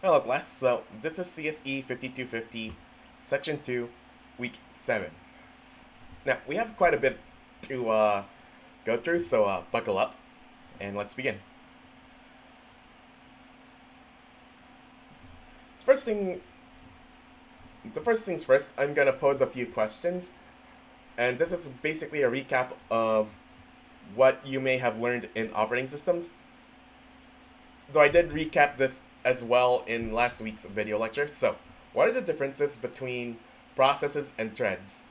Hello class, so this is CSE 5250, Section 2, Week 7. Now, we have quite a bit to go through, so buckle up, and let's begin. The first things first, I'm going to pose a few questions, and this is basically a recap of what you may have learned in operating systems. Though I did recap this as well in last week's video lecture. So, what are the differences between processes and threads?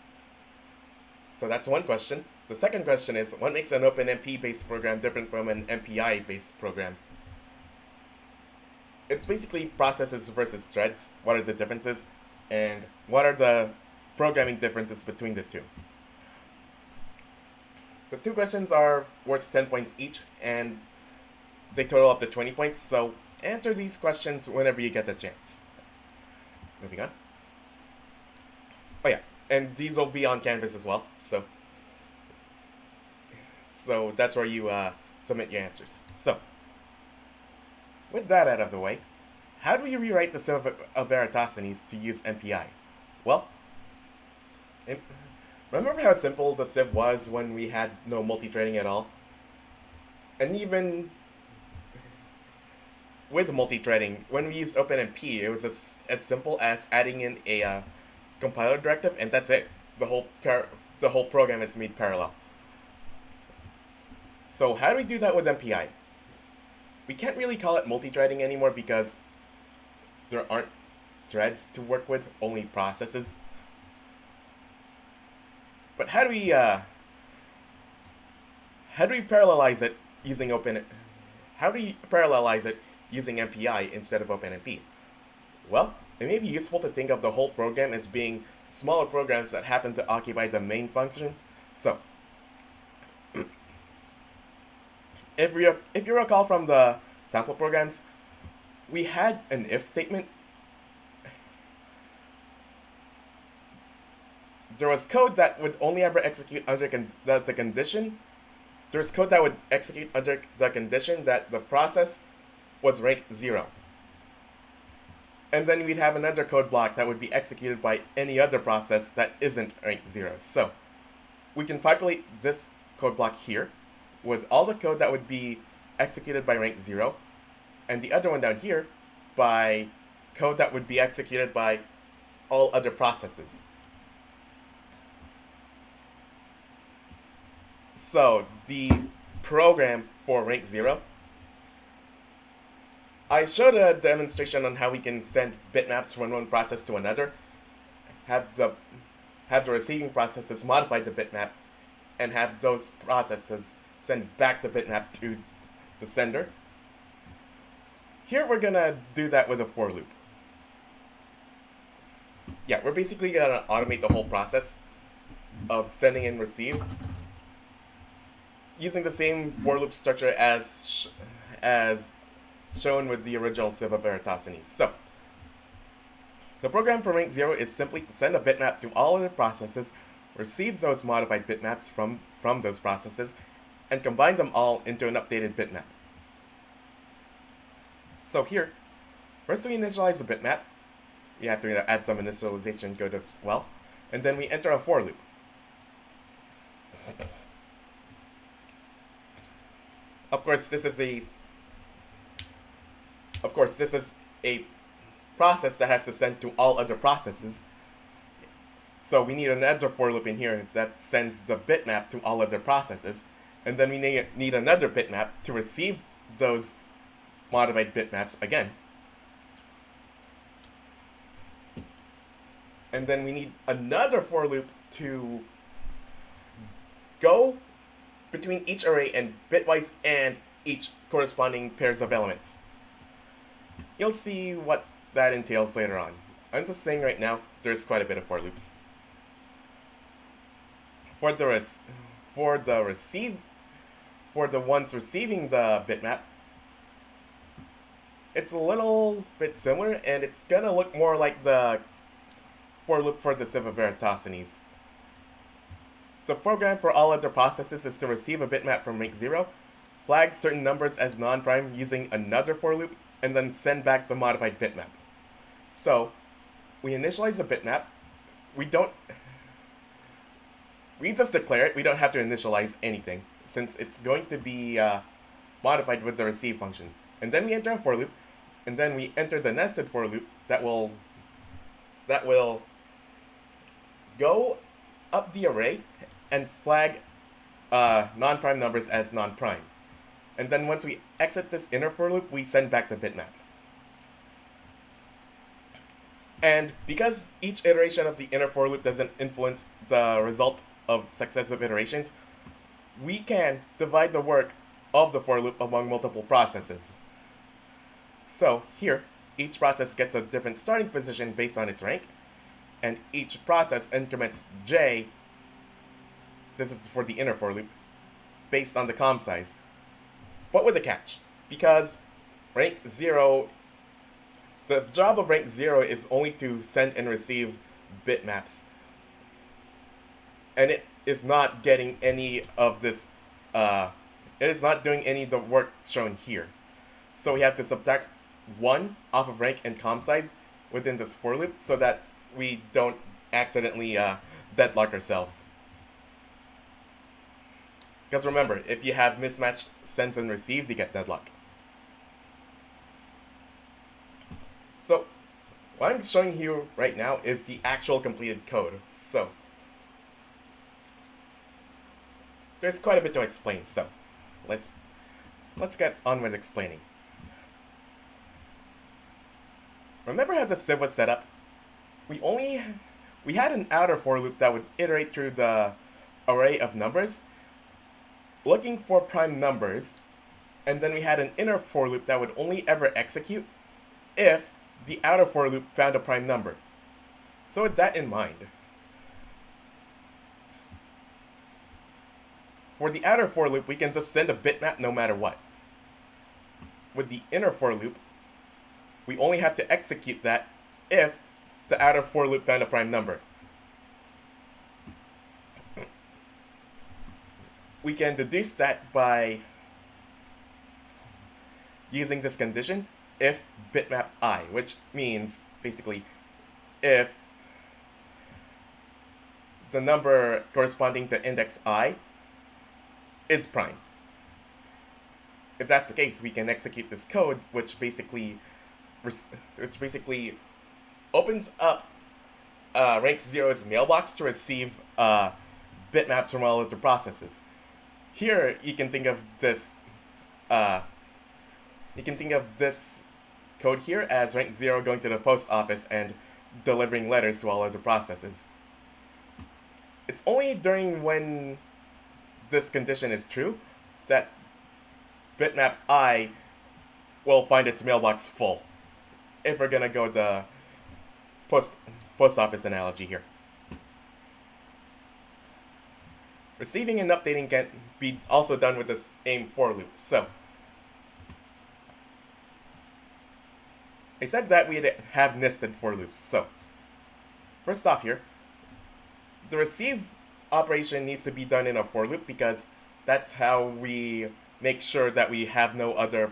So that's one question. The second question is, what makes an OpenMP-based program different from an MPI-based program? It's basically processes versus threads. What are the differences? And what are the programming differences between the two? The two questions are worth 10 points each, and they total up to 20 points, so answer these questions whenever you get the chance. Moving on. Oh yeah, and these will be on Canvas as well, so that's where you submit your answers. So, with that out of the way, how do we rewrite the Sieve of Eratosthenes to use MPI? Well, remember how simple the Sieve was when we had no multi-threading at all? And even with multi-threading, when we used OpenMP, it was as simple as adding in a compiler directive, and that's it. The whole program is made parallel. So how do we do that with MPI? We can't really call it multi-threading anymore because there aren't threads to work with, only processes. But how do we parallelize it using using MPI instead of OpenMP? Well, it may be useful to think of the whole program as being smaller programs that happen to occupy the main function. So, if you recall from the sample programs, we had an if statement. There was code that would only ever execute under the condition. There's code that would execute under the condition that the process was ranked 0. And then we'd have another code block that would be executed by any other process that isn't ranked 0. So we can populate this code block here with all the code that would be executed by rank 0, and the other one down here by code that would be executed by all other processes. So the program for rank 0, I showed a demonstration on how we can send bitmaps from one process to another, have the receiving processes modify the bitmap, and have those processes send back the bitmap to the sender. Here we're gonna do that with a for loop. Yeah, we're basically gonna automate the whole process of sending and receive using the same for loop structure as shown with the original Sieve of Eratosthenes. So, the program for rank 0 is simply to send a bitmap to all other processes, receive those modified bitmaps from those processes, and combine them all into an updated bitmap. So here, first we initialize the bitmap. We have to add some initialization code as well, and then we enter a for loop. Of course, this is a process that has to send to all other processes. So we need another for loop in here that sends the bitmap to all other processes. And then we need another bitmap to receive those modified bitmaps again. And then we need another for loop to go between each array and bitwise and each corresponding pairs of elements. You'll see what that entails later on. I'm just saying right now, there's quite a bit of for loops. For the ones receiving the bitmap, it's a little bit similar, and it's gonna look more like the for loop for the Sieve of Eratosthenes. The program for all other processes is to receive a bitmap from rank 0, flag certain numbers as non-prime using another for loop, and then send back the modified bitmap. So we initialize the bitmap. We just declare it. We don't have to initialize anything since it's going to be modified with the receive function. And then we enter a for loop, and then we enter the nested for loop that will go up the array and flag non-prime numbers as non-prime. And then once we exit this inner for loop, we send back the bitmap. And because each iteration of the inner for loop doesn't influence the result of successive iterations, we can divide the work of the for loop among multiple processes. So here, each process gets a different starting position based on its rank, and each process increments j, this is for the inner for loop, based on the com size. But with a catch, because rank 0, the job of rank 0 is only to send and receive bitmaps. And it is not getting any of this, it is not doing any of the work shown here. So we have to subtract 1 off of rank and com size within this for loop so that we don't accidentally deadlock ourselves. Because remember, if you have mismatched sends and receives, you get deadlock. So what I'm showing you right now is the actual completed code. So there's quite a bit to explain, so let's get on with explaining. Remember how the sieve was set up? We had an outer for loop that would iterate through the array of numbers, looking for prime numbers, and then we had an inner for loop that would only ever execute if the outer for loop found a prime number. So with that in mind, for the outer for loop, we can just send a bitmap no matter what. With the inner for loop, we only have to execute that if the outer for loop found a prime number. We can deduce that by using this condition, if bitmap I, which means basically if the number corresponding to index I is prime. If that's the case, we can execute this code, which basically opens up rank 0's mailbox to receive bitmaps from all other processes. Here, you can think of this code here as rank 0 going to the post office and delivering letters to all other processes. It's only during when this condition is true that bitmap I will find its mailbox full, if we're gonna go the post office analogy here. Receiving and updating can be also done with this aim for loop. So I said that we'd have nested for loops. So first off here, the receive operation needs to be done in a for loop because that's how we make sure that we have no other.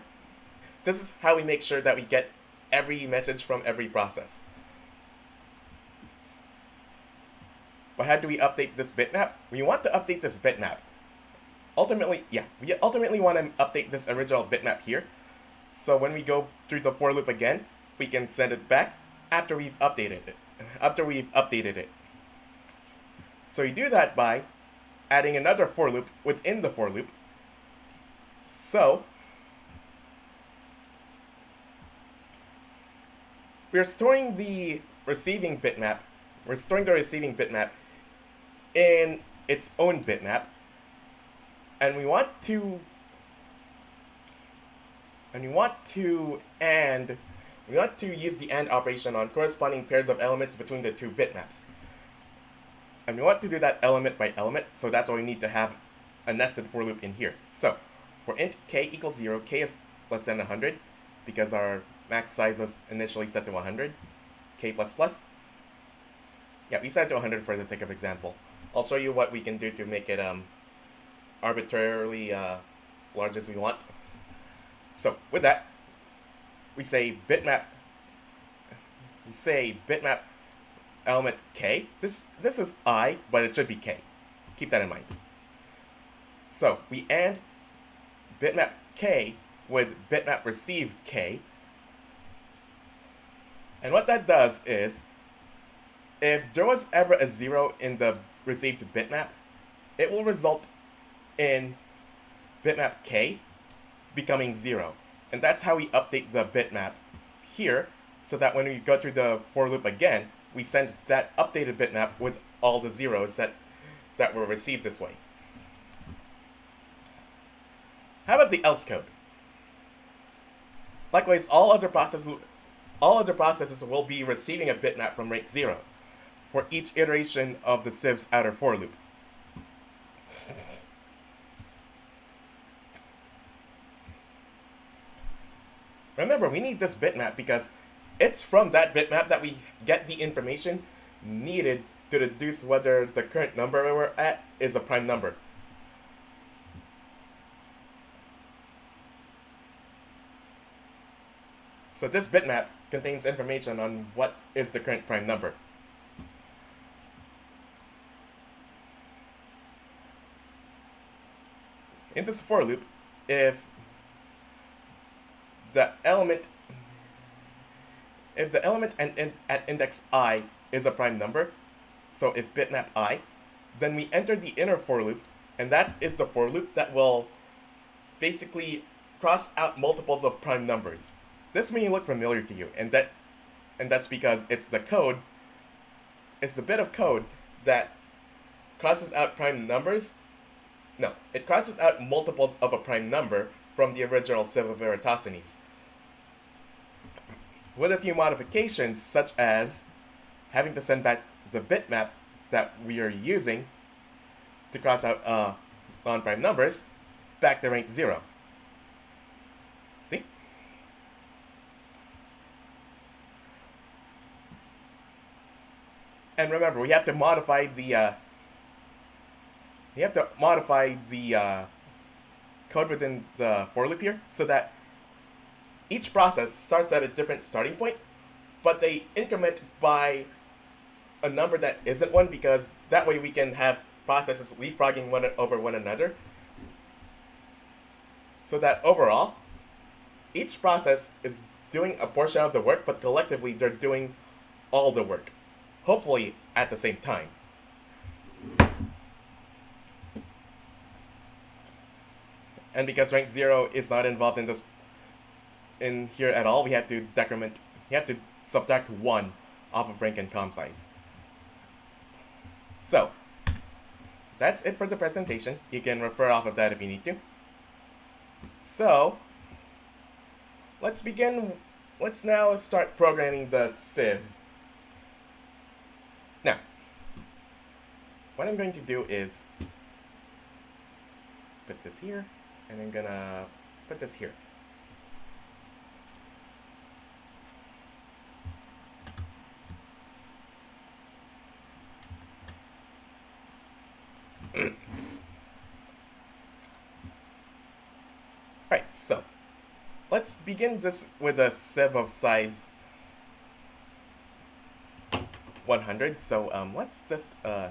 This is how we make sure that we get every message from every process. But how do we update this bitmap? We want to update this bitmap. We ultimately want to update this original bitmap here. So when we go through the for loop again, we can send it back after we've updated it. So we do that by adding another for loop within the for loop. So we're storing the receiving bitmap. We're storing the receiving bitmap in its own bitmap, and we want to use the AND operation on corresponding pairs of elements between the two bitmaps. And we want to do that element by element, so that's why we need to have a nested for loop in here. So for int k equals 0, k is less than 100, because our max size was initially set to 100, k plus plus. Yeah, we set it to 100 for the sake of example. I'll show you what we can do to make it arbitrarily large as we want. So with that, we say bitmap element k. This is I, but it should be k. Keep that in mind. So we AND bitmap k with bitmap receive k. And what that does is, if there was ever a 0 in the received bitmap, it will result in bitmap k becoming 0. And that's how we update the bitmap here, so that when we go through the for loop again, we send that updated bitmap with all the zeros that were received this way. How about the else code? Likewise, all other processes will be receiving a bitmap from rank 0 for each iteration of the Sieve's outer for loop. Remember, we need this bitmap because it's from that bitmap that we get the information needed to deduce whether the current number we're at is a prime number. So this bitmap contains information on what is the current prime number. In this for loop, if the element at index I is a prime number, so if bitmap I, then we enter the inner for loop, and that is the for loop that will basically cross out multiples of prime numbers. This may look familiar to you, and that's because it's the bit of code that crosses out prime numbers. No, it crosses out multiples of a prime number from the original Sieve of Eratosthenes, with a few modifications, such as having to send back the bitmap that we are using to cross out non-prime numbers back to rank 0. See? And remember, we have to modify the code within the for loop here, so that each process starts at a different starting point, but they increment by a number that isn't 1, because that way we can have processes leapfrogging one over one another, so that overall, each process is doing a portion of the work, but collectively they're doing all the work, hopefully at the same time. And because rank 0 is not involved in here at all, we have to subtract 1 off of rank and com size. So, that's it for the presentation. You can refer off of that if you need to. So, let's begin. Let's now start programming the Sieve. Now, what I'm going to do is put this here, and I'm gonna put this here. Right, so let's begin this with a sieve of size 100. So let's just now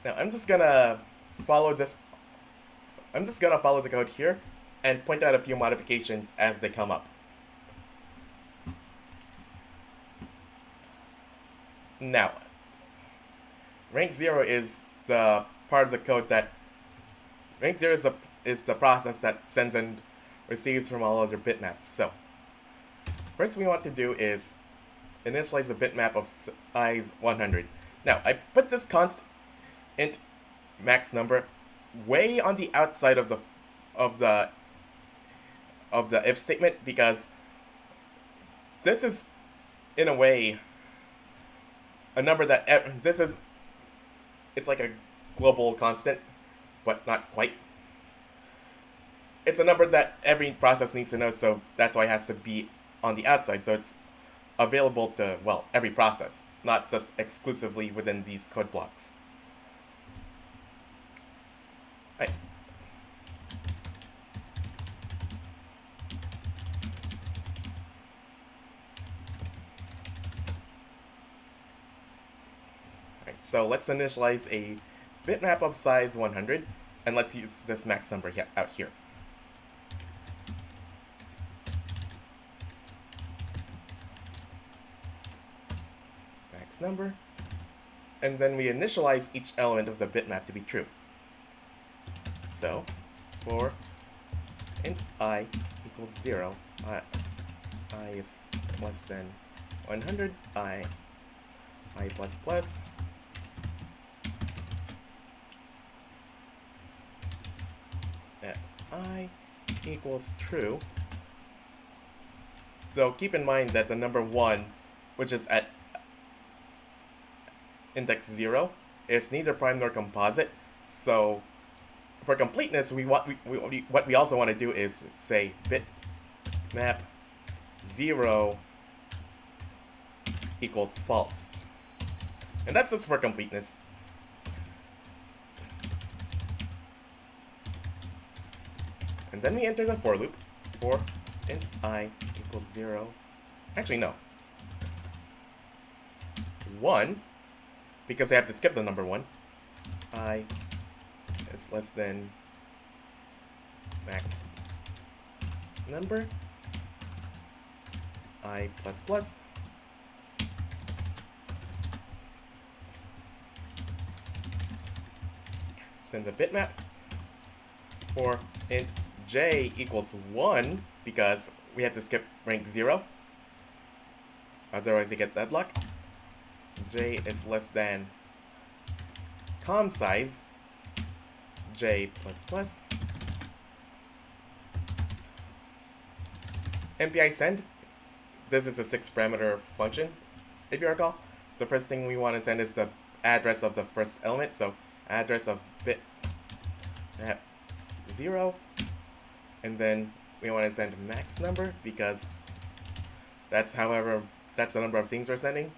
I'm just gonna follow the code here and point out a few modifications as they come up. Now, rank 0 is the part of the code that rank 0 is the process that sends and receives from all other bitmaps. So, first we want to do is initialize the bitmap of size 100. Now, I put this const int max number way on the outside of the if statement, because this is in a way a number that it's like a global constant, but not quite. It's a number that every process needs to know, so that's why it has to be on the outside, so it's available to, well, every process, not just exclusively within these code blocks. Right. Alright, so let's initialize a bitmap of size 100, and let's use this max number out here. Max number. And then we initialize each element of the bitmap to be true. So, for int I equals 0, I is less than 100, I plus plus, at I equals true. So keep in mind that the number 1, which is at index 0, is neither prime nor composite. So for completeness, what we also want to do is say bitmap 0 equals false. And that's just for completeness. And then we enter the for loop for int I equals 0. Actually, no. 1, because I have to skip the number 1. I is less than max number. I plus plus. Send the bitmap for int j equals 1, because we have to skip rank 0. Otherwise, you get deadlock. J is less than com size j plus plus. Mpi Send. This is a 6-parameter function, if you recall. The first thing we want to send is the address of the first element, so address of bitmap 0, and then we want to send max number, because that's the number of things we're sending.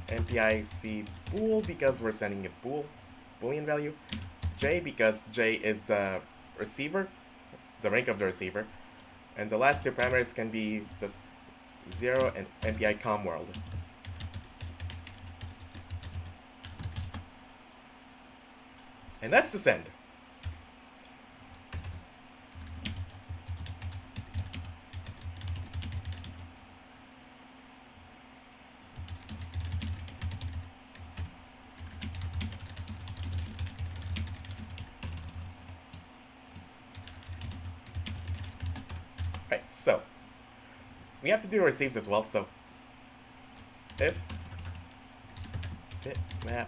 Mpi bool, because we're sending a boolean value. J, because J is the receiver, the rank of the receiver. And the last 2 parameters can be just 0 and mpi com world. And that's the send. Right, so we have to do receives as well, so if bitmap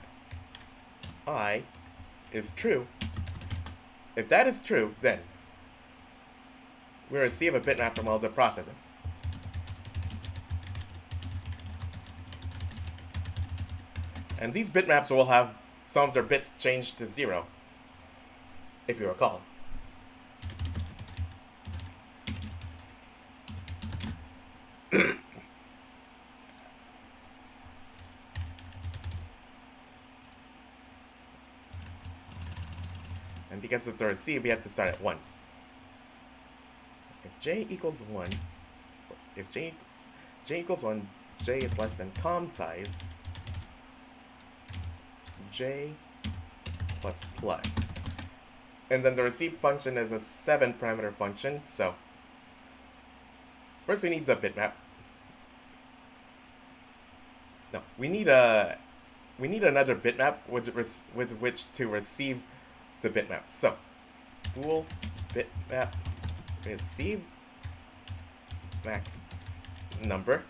I is true, if that is true, then we receive a bitmap from all the processes. And these bitmaps will have some of their bits changed to 0, if you recall. And because it's a receive, we have to start at 1. If j equals 1, if j equals 1, j is less than com size j plus plus. And then the receive function is a 7-parameter function, so first we need the bitmap. No, we need another bitmap with which to receive the bitmap. So bool bitmap receive max number.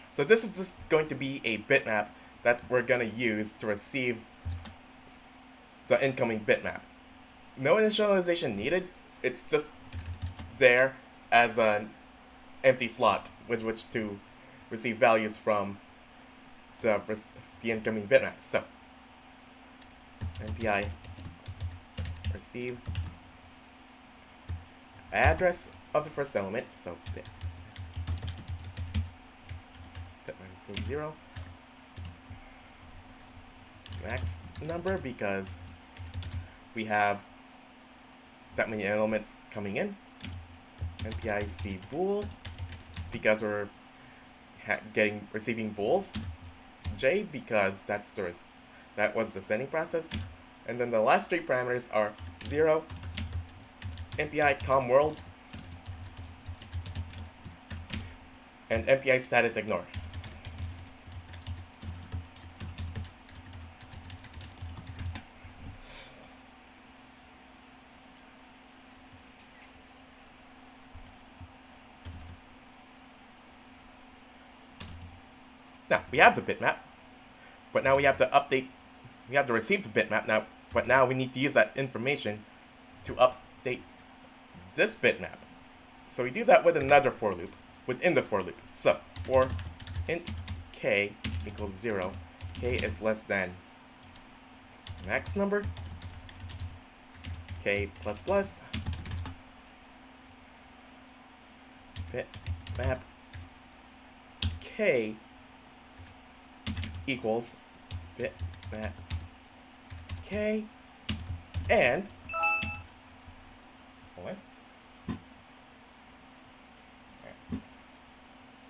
So this is just going to be a bitmap that we're gonna use to receive the incoming bitmap. No initialization needed. It's just there as an empty slot with which to receive values from the incoming bitmap. So mpi receive address of the first element, so bitmap 0 max number, because we have that many elements coming in. Mpi bool, because we're receiving bools. j because that was the sending process. And then the last three parameters are 0, MPI com world, and MPI status ignore. Now, we have the bitmap, but now we have to update, we have to receive the bitmap now, but now we need to use that information to update this bitmap. So we do that with another for loop within the for loop. So, for int k equals 0, k is less than max number, k plus plus, bitmap k equals bitmap k and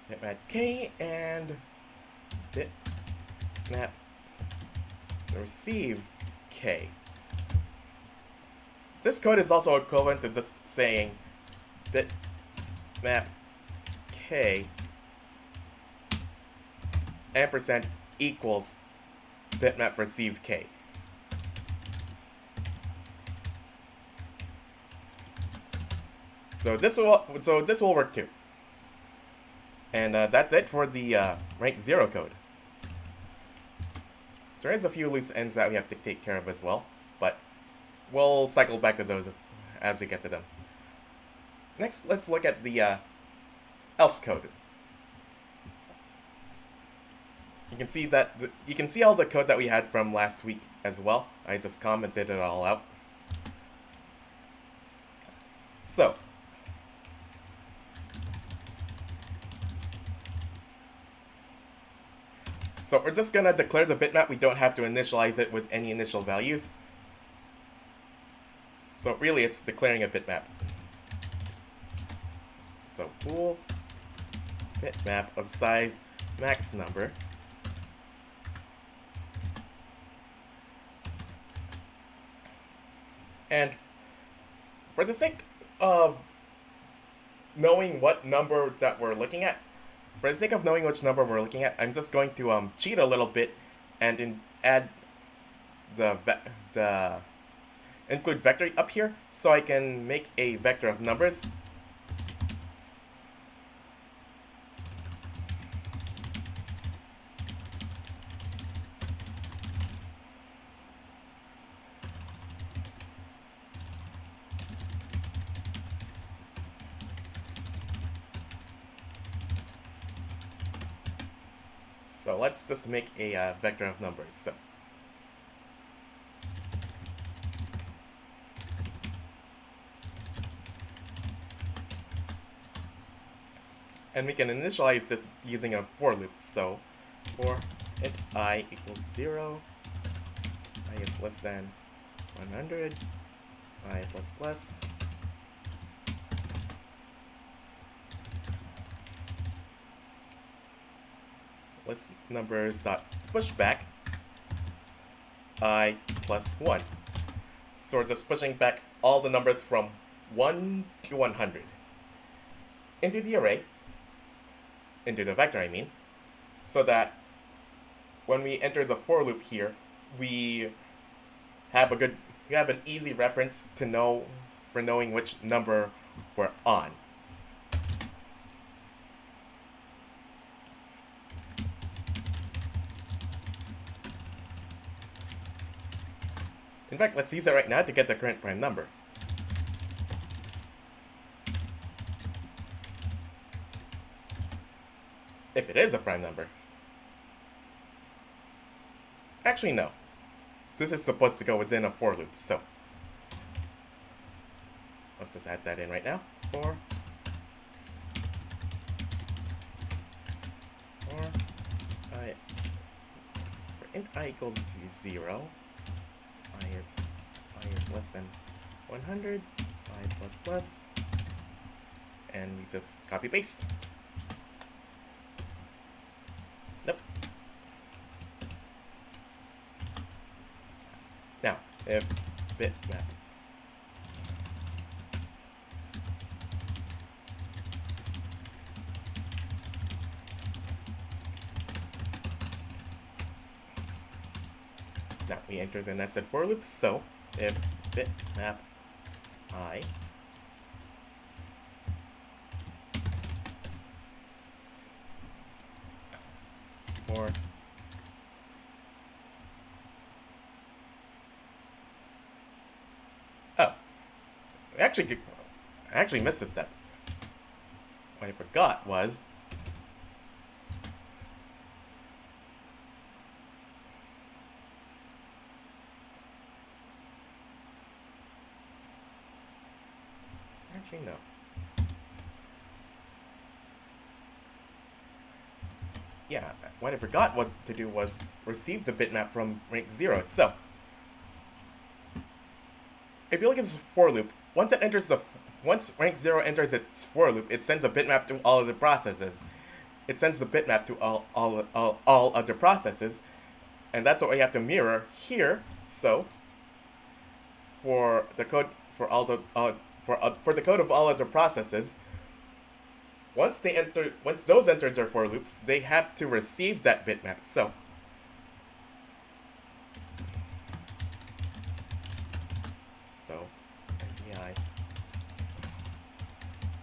bitmap k and bitmap receive k. This code is also equivalent to just saying bitmap k ampersand equals bitmap receive k. So this will work too. And that's it for the rank 0 code. There is a few loose ends that we have to take care of as well, but we'll cycle back to those as we get to them. Next, let's look at the else code. You can see that you can see all the code that we had from last week as well. I just commented it all out. So we're just gonna declare the bitmap. We don't have to initialize it with any initial values. So really it's declaring a bitmap. So bool bitmap of size max number and for the sake of knowing what number that we're looking at, I'm just going to cheat a little bit and add the include vector up here so I can make a vector of numbers. So let's just make a vector of numbers. So and we can initialize this using a for loop. So for int I equals 0, I is less than 100, I plus plus, list numbers dot pushback I plus 1. So we're just pushing back all the numbers from 1 to 100 into the array, into the vector I mean, so that when we enter the for loop here, we have an easy reference to know for knowing which number we're on. In fact, let's use it right now to get the current prime number. If it is a prime number. Actually, no. This is supposed to go within a for loop, so let's just add that in right now. For int I equals 0, I is less than 100, I plus plus, and we just copy paste. Nope. if bitmap. Now we enter the nested for loop, so if bitmap I for oh, I actually missed a step. What I forgot was actually no. Yeah, what I forgot was to do was receive the bitmap from rank 0. So if you look at this for loop, once rank 0 enters its for loop, it sends a bitmap to all other processes. It sends the bitmap to all other processes, and that's what we have to mirror here. So for the code for all the for the code of all other processes, once those enter their for loops, they have to receive that bitmap. So Mpi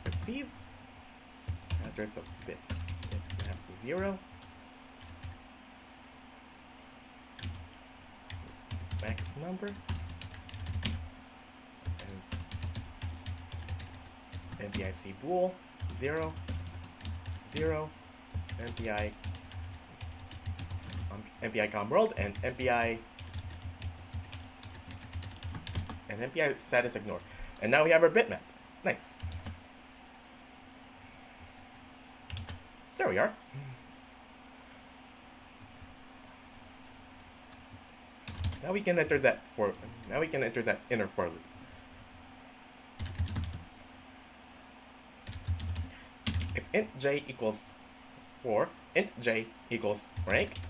receive address of bitmap 0 max number and Mpi bool 0 0 Mpi com world and Mpi status ignore. And now we have our bitmap. Nice. There we are. Now we can enter that inner for loop. If int j equals 4, int j equals rank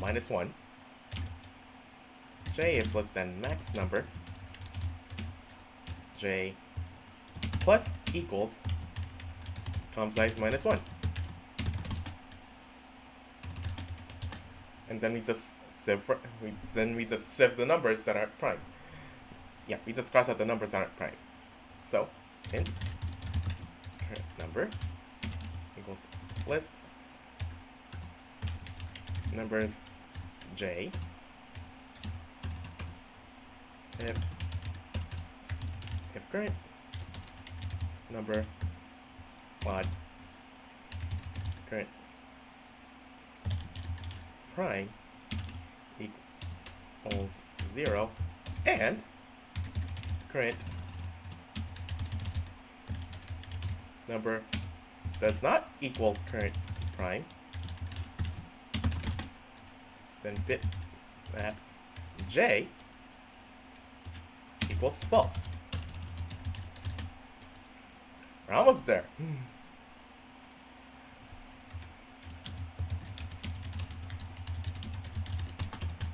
minus 1, j is less than max number, j plus equals com size minus 1. And then we just sieve the numbers that aren't prime. Yeah, we just cross out the numbers that aren't prime. So int current number equals list numbers j if current number odd current prime equals 0 and current number does not equal current prime, then bitmap j equals false. We're almost there.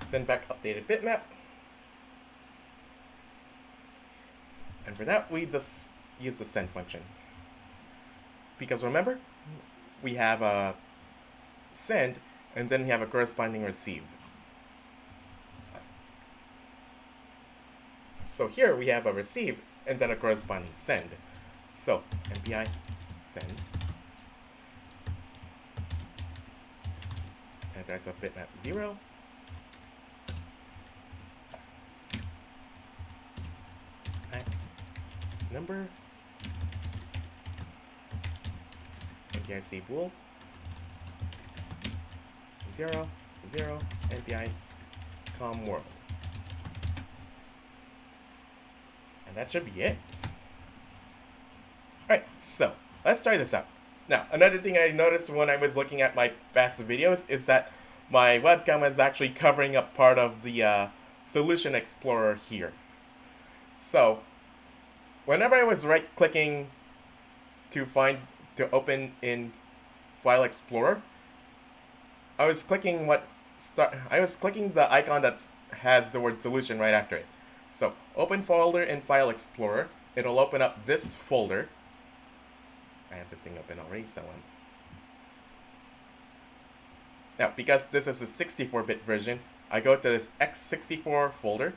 Send back updated bitmap. And for that, we just use the send function. Because remember, we have a send, and then we have a corresponding receive. So here we have a receive, and then a corresponding send. So Mpi Send address of bitmap 0 max number Mpi bool 0 0 Mpi com world. And that should be it. Alright, so let's try this out. Now, another thing I noticed when I was looking at my past videos is that my webcam is actually covering up part of the Solution Explorer here. So, whenever I was right-clicking to open in File Explorer, I was clicking the icon that has the word solution right after it. So open folder in File Explorer. It'll open up this folder. I have this thing open already, so now, because this is a 64-bit version, I go to this x64 folder,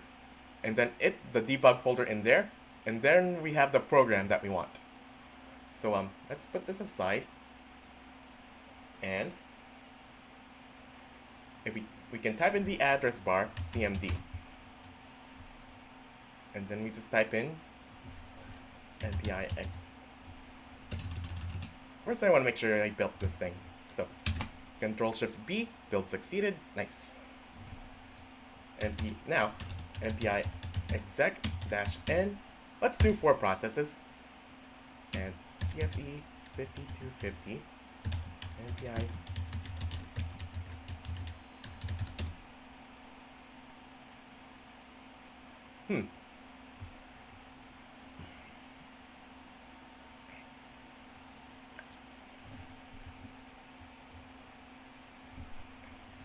and then the debug folder in there, and then we have the program that we want. So let's put this aside, and if we can type in the address bar cmd, and then we just type in Mpi x. First, I want to make sure I built this thing. So Control-Shift-B, build succeeded, nice. Now, Mpi exec-n, let's do 4 processes, and CSE-5250, Mpi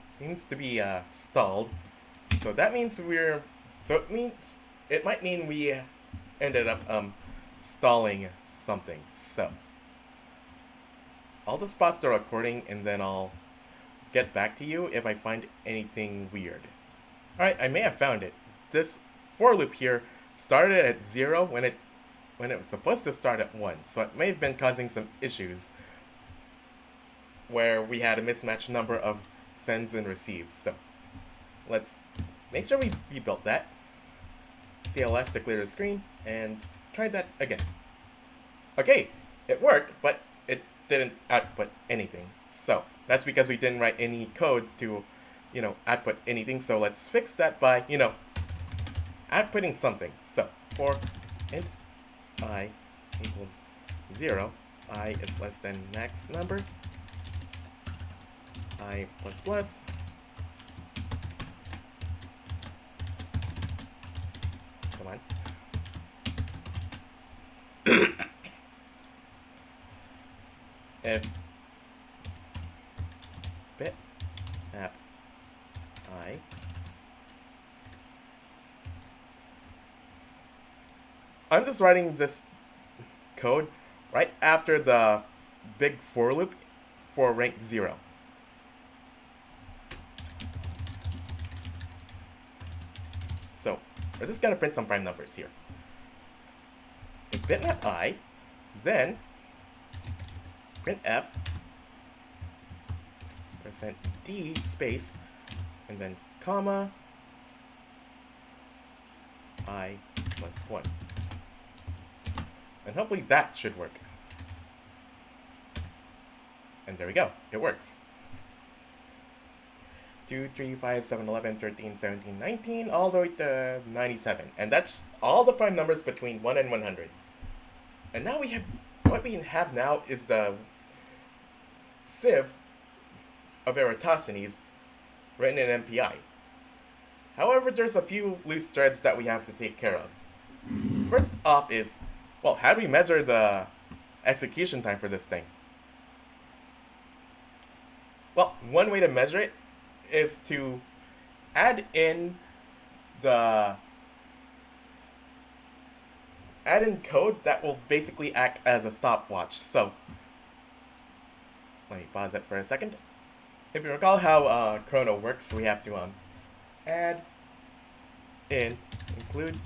seems to be stalled. So that means it might mean we ended up stalling something. So I'll just pause the recording and then I'll get back to you if I find anything weird. Alright, I may have found it. This for loop here started at 0 when it was supposed to start at 1. So it may have been causing some issues where we had a mismatched number of sends and receives. So let's make sure we rebuilt that. CLS to clear the screen and try that again. Okay, it worked, but it didn't output anything. So that's because we didn't write any code to, output anything. So let's fix that by, outputting something. So for int I equals 0, I is less than max number, I plus plus, come on, if bitmap I I'm just writing this code right after the big for loop for rank 0. So we're just going to print some prime numbers here. If bitmap I, then printf %d space, and then comma I plus 1. And hopefully that should work. And there we go, it works. 2, 3, 5, 7, 11, 13, 17, 19, all the way to 97. And that's all the prime numbers between 1 and 100. And now what we have now is the Sieve of Eratosthenes written in MPI. However, there's a few loose threads that we have to take care of. First off is, well, how do we measure the execution time for this thing? Well, one way to measure it is to add in code that will basically act as a stopwatch. So let me pause that for a second. If you recall how chrono works, we have to add in include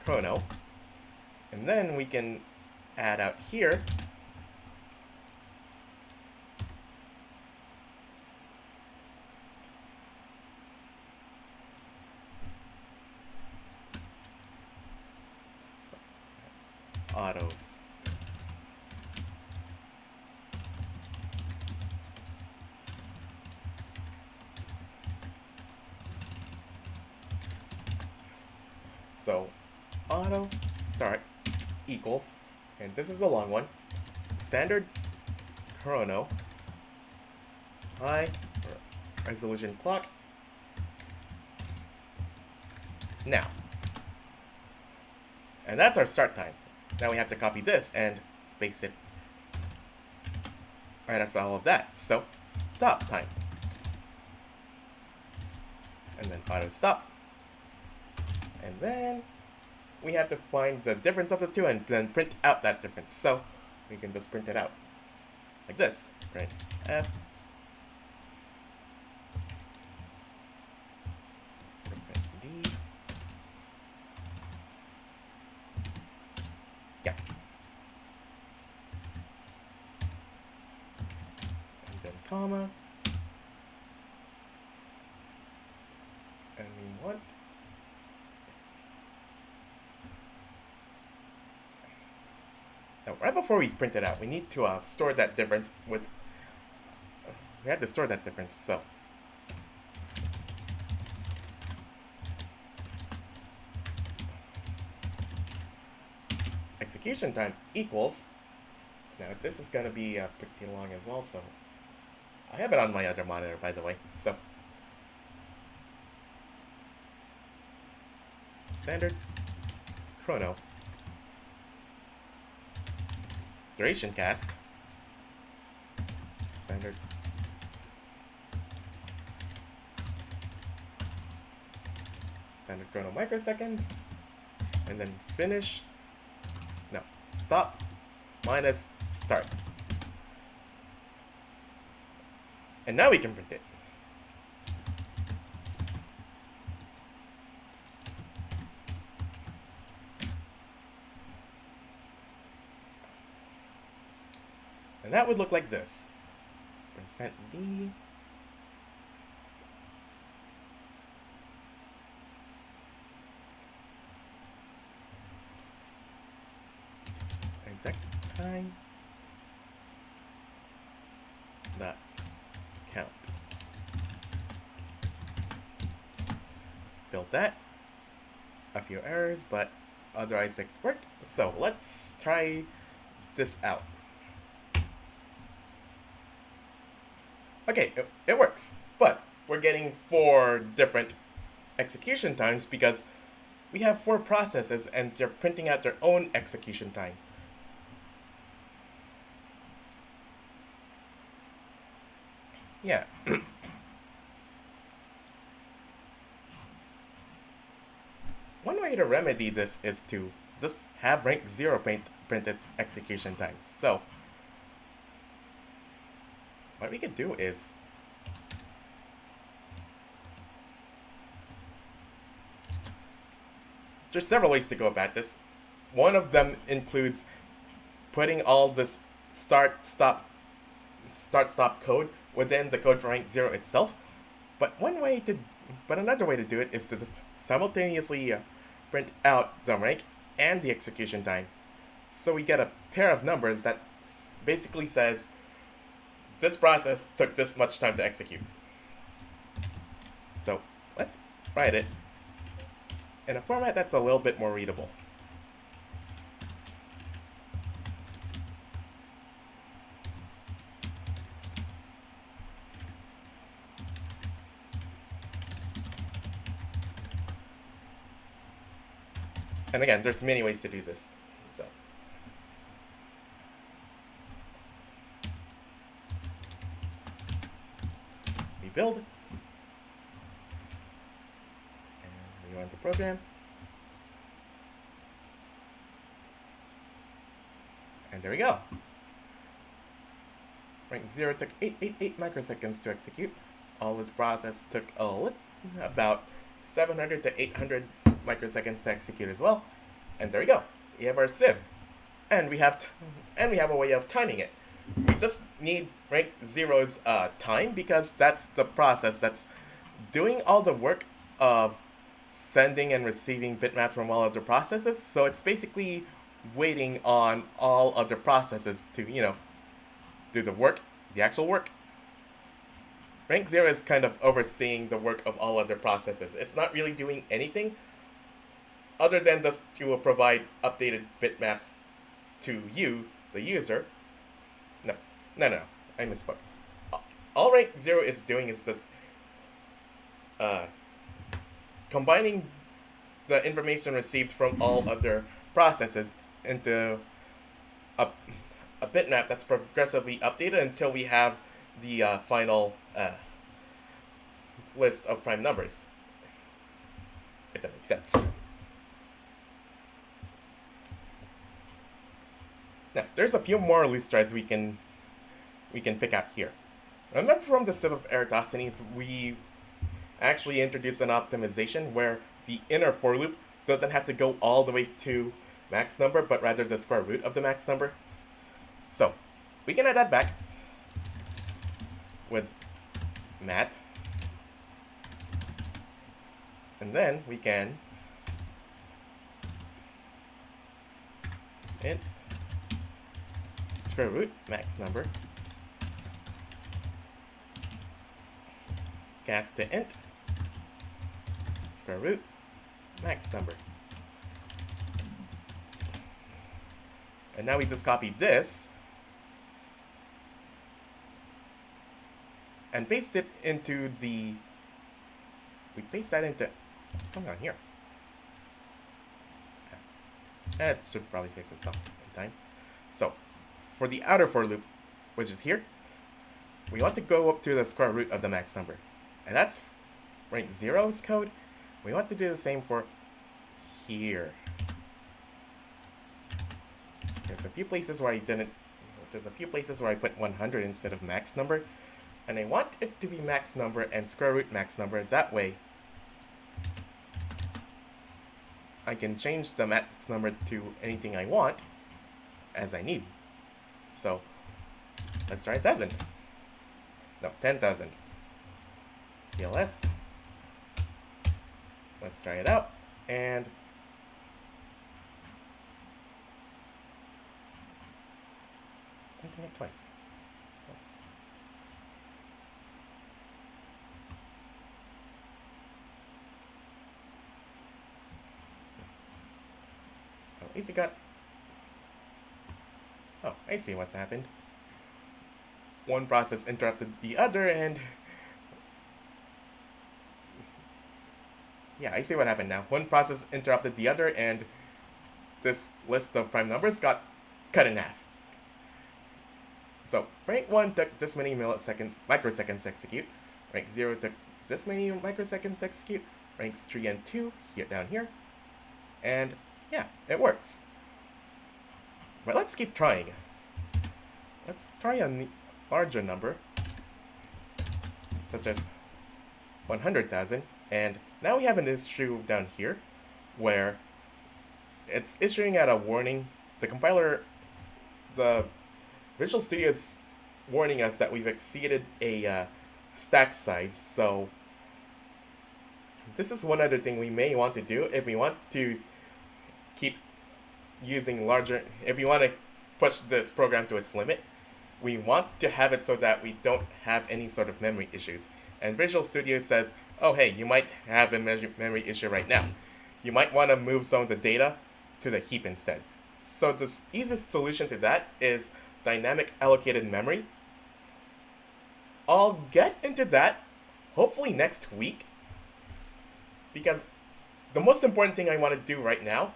chrono, and then we can add out here autos. So auto start equals, and this is a long one, standard chrono high resolution clock. Now, and that's our start time. Now we have to copy this and paste it right after all of that. So stop time, and then auto stop, And then we have to find the difference of the two and then print out that difference. So we can just print it out like this. Print F %D. Yeah. And then comma. And we want now, right before we print it out, we need to store that difference with. We have to store that difference. So execution time equals. Now this is gonna be pretty long as well. So I have it on my other monitor, by the way. So standard chrono duration cast standard chrono microseconds, and then finish stop minus start, and now we can print it. And that would look like this. %D. Exact time. Dot count. Built that. A few errors, but otherwise it worked. So let's try this out. Okay, it works, but we're getting 4 different execution times because we have 4 processes and they're printing out their own execution time. Yeah. One way to remedy this is to just have rank 0 print its execution times. So what we could do is there's several ways to go about this. One of them includes putting all this start stop code within the code for rank 0 itself. But another way to do it is to just simultaneously print out the rank and the execution time. So we get a pair of numbers that basically says this process took this much time to execute. So let's write it in a format that's a little bit more readable. And again, there's many ways to do this. So we build, and we run the program, and there we go. Rank 0 took 888 microseconds to execute. All of the process took about 700 to 800 microseconds to execute as well. And there we go. We have our sieve, and we have a way of timing it. We just need rank 0's time because that's the process that's doing all the work of sending and receiving bitmaps from all other processes. So it's basically waiting on all other processes to do the work, the actual work. Rank 0 is kind of overseeing the work of all other processes. It's not really doing anything other than just to provide updated bitmaps to you, the user. No, I misspoke. All rank 0 is doing is just combining the information received from all other processes into a bitmap that's progressively updated until we have the final list of prime numbers, if that makes sense. Now, there's a few more loose threads we can pick out here. Remember from the Sieve of Eratosthenes, we actually introduced an optimization where the inner for loop doesn't have to go all the way to max number, but rather the square root of the max number. So, we can add that back with mat. And then we can int square root max number cast to int square root max number. And now we just copy this and paste it into the, we paste that into, what's going on here? That should probably fix itself in time. So, for the outer for loop, which is here, we want to go up to the square root of the max number. And that's rank 0's code. We want to do the same for here. There's a few places where I put 100 instead of max number. And I want it to be max number and square root max number. That way, I can change the max number to anything I want as I need. So, let's try 1,000. No, 10,000. CLS. Let's try it out. And it's printing it twice. Oh, easy got. Oh, I see what's happened. One process interrupted the other, and yeah, I see what happened now. One process interrupted the other, and this list of prime numbers got cut in half. So, rank 1 took this many microseconds to execute. Rank 0 took this many microseconds to execute. Ranks 3 and 2 here down here. And yeah, it works. But let's keep trying. Let's try a larger number, such as 100,000. And now we have an issue down here where it's issuing out a warning. The compiler, the Visual Studio is warning us that we've exceeded a stack size. So this is one other thing we may want to do if we want to keep using larger, if we want to push this program to its limit. We want to have it so that we don't have any sort of memory issues. And Visual Studio says, oh hey, you might have a memory issue right now. You might want to move some of the data to the heap instead. So the easiest solution to that is dynamic allocated memory. I'll get into that hopefully next week, because the most important thing I want to do right now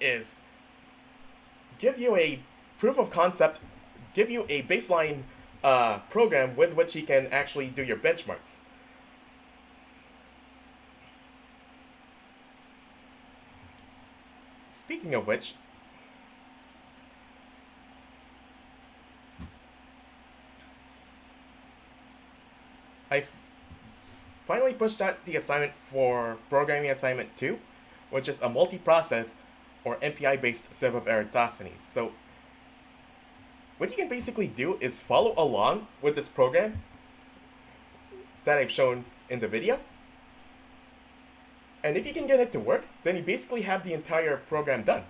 is give you a proof of concept, give you a baseline program with which you can actually do your benchmarks. Speaking of which, I finally pushed out the assignment for Programming Assignment 2, which is a multi-process or MPI-based Sieve of Eratosthenes. So what you can basically do is follow along with this program that I've shown in the video. And if you can get it to work, then you basically have the entire program done.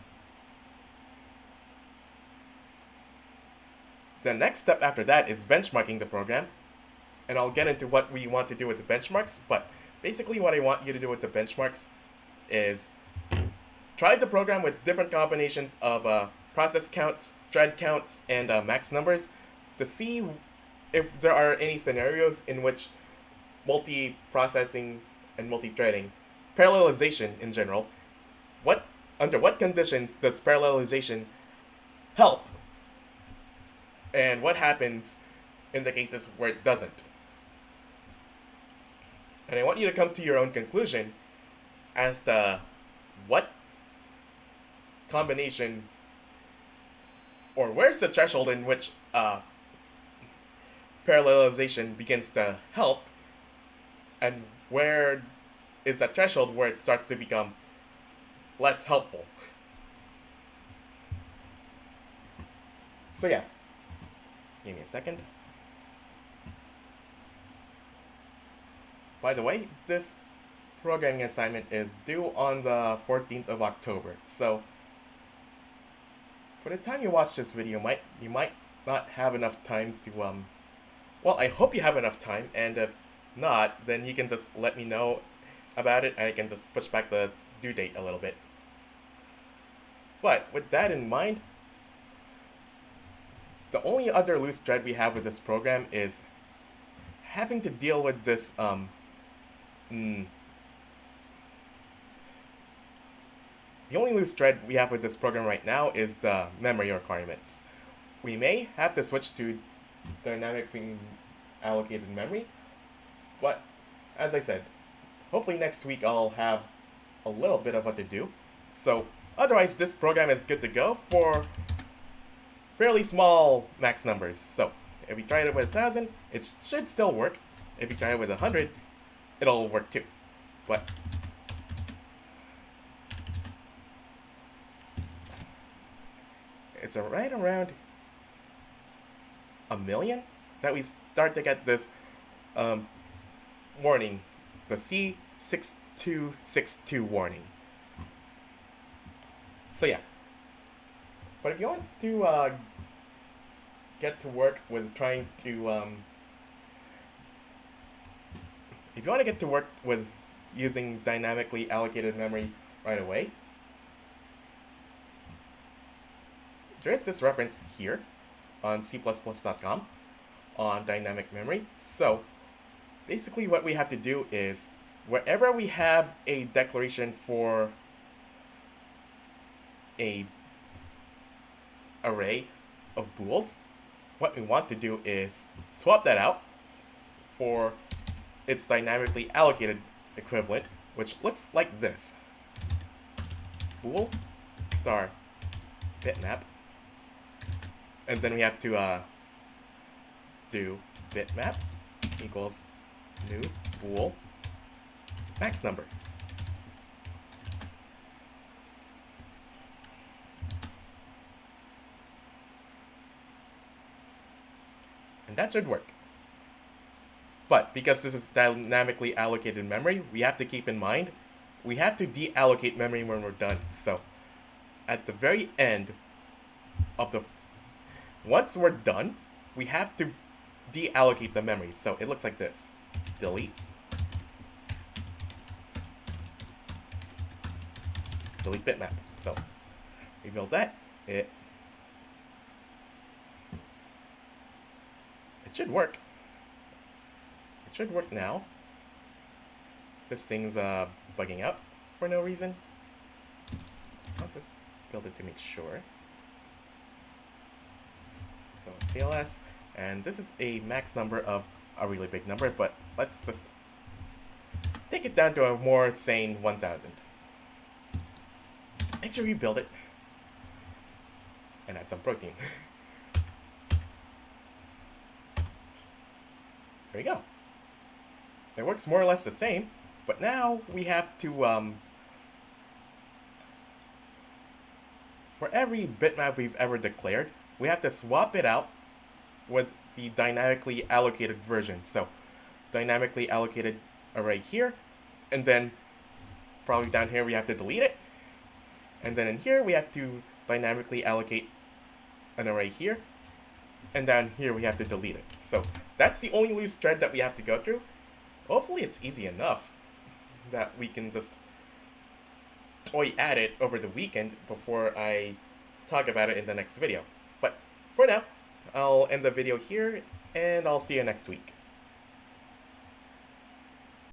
The next step after that is benchmarking the program. And I'll get into what we want to do with the benchmarks, but basically what I want you to do with the benchmarks is try the program with different combinations of process counts, thread counts, and max numbers to see if there are any scenarios in which multi-processing and multi-threading, parallelization in general, under what conditions does parallelization help, and what happens in the cases where it doesn't. And I want you to come to your own conclusion as to what combination or where's the threshold in which parallelization begins to help, and where is that threshold where it starts to become less helpful. So yeah, give me a second. By the way, this programming assignment is due on the 14th of October, so for the time you watch this video, you might not have enough time to well, I hope you have enough time, and if not, then you can just let me know about it, and I can just push back the due date a little bit. But with that in mind, the only other loose thread we have with this program is having to deal with this the only loose thread we have with this program right now is the memory requirements. We may have to switch to dynamically allocated memory, but as I said, hopefully next week I'll have a little bit of what to do. So otherwise, this program is good to go for fairly small max numbers. So if we try it with 1,000, it should still work. If we try it with 100, it'll work too. But it's right around 1 million that we start to get this warning, the CSE-5250-2 warning. So yeah. But if you want to get to work with trying to if you want to get to work with using dynamically allocated memory right away, there is this reference here on c++.com on dynamic memory. So basically what we have to do is wherever we have a declaration for a array of bools, what we want to do is swap that out for its dynamically allocated equivalent, which looks like this. Bool star bitmap, and then we have to do bitmap equals new bool max number. And that should work. But because this is dynamically allocated memory, we have to keep in mind, we have to deallocate memory when we're done. So at the very end of once we're done, we have to deallocate the memory. So it looks like this. Delete bitmap. So rebuild that. It should work. It should work now. This thing's bugging out for no reason. Let's just build it to make sure. So CLS, and this is a max number of a really big number, but let's just take it down to a more sane 1,000. Make sure you build it and add some protein. There we go. It works more or less the same, but now we have to, for every bitmap we've ever declared, we have to swap it out with the dynamically allocated version. So, dynamically allocated array here, and then probably down here we have to delete it, and then in here we have to dynamically allocate an array here, and down here we have to delete it. So that's the only loose thread that we have to go through. Hopefully it's easy enough that we can just toy at it over the weekend before I talk about it in the next video. But for now, I'll end the video here, and I'll see you next week.